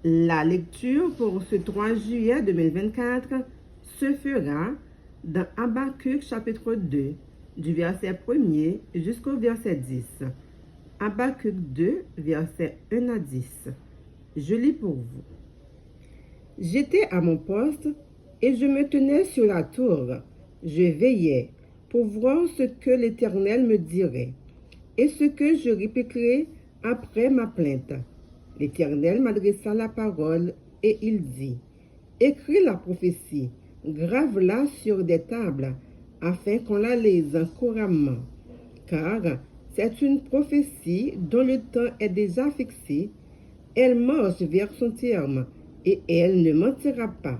La lecture pour ce 3 juillet 2024 se fera dans Habakkuk chapitre 2, du verset 1er jusqu'au verset 10. Habakkuk 2, verset 1 à 10. Je lis pour vous. J'étais à mon poste et je me tenais sur la tour. Je veillais pour voir ce que l'Éternel me dirait et ce que je répliquerais après ma plainte. L'Éternel m'adressa la parole et il dit, écris la prophétie, grave-la sur des tables, afin qu'on la lise couramment. Car c'est une prophétie dont le temps est déjà fixé, elle marche vers son terme, et elle ne mentira pas.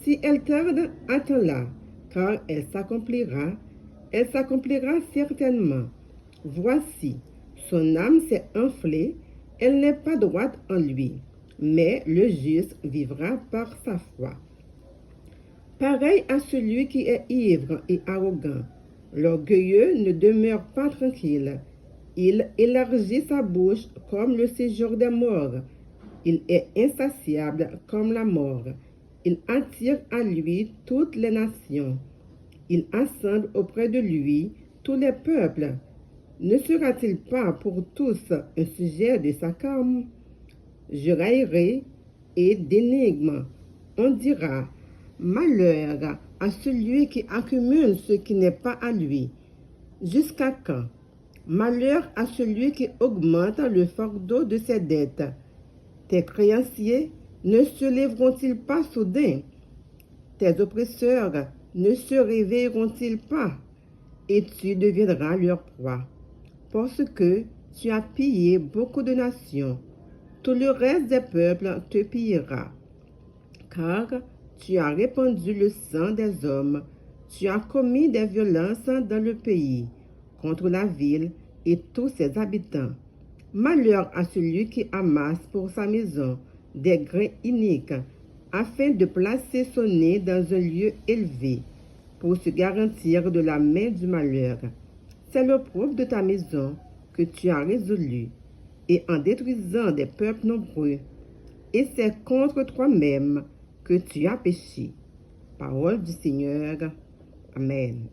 Si elle tarde, attends-la, car elle s'accomplira certainement. Voici, son âme s'est enflée, elle n'est pas droite en lui, mais le juste vivra par sa foi. Pareil à celui qui est ivre et arrogant, l'orgueilleux ne demeure pas tranquille. Il élargit sa bouche comme le séjour des morts. Il est insatiable comme la mort. Il attire à lui toutes les nations. Il assemble auprès de lui tous les peuples. Ne sera-t-il pas pour tous un sujet de sarcasme? Je raillerai et d'énigmes. On dira, malheur à celui qui accumule ce qui n'est pas à lui. Jusqu'à quand? Malheur à celui qui augmente le fardeau de ses dettes. Tes créanciers ne se lèveront-ils pas soudain? Tes oppresseurs ne se réveilleront-ils pas? Et tu deviendras leur proie. Parce que tu as pillé beaucoup de nations, tout le reste des peuples te pillera. Car tu as répandu le sang des hommes, tu as commis des violences dans le pays, contre la ville et tous ses habitants. Malheur à celui qui amasse pour sa maison des grains iniques, afin de placer son nez dans un lieu élevé, pour se garantir de la main du malheur. C'est l'opprobre de ta maison que tu as résolu, et en détruisant des peuples nombreux, et c'est contre toi-même que tu as péché. Parole du Seigneur. Amen.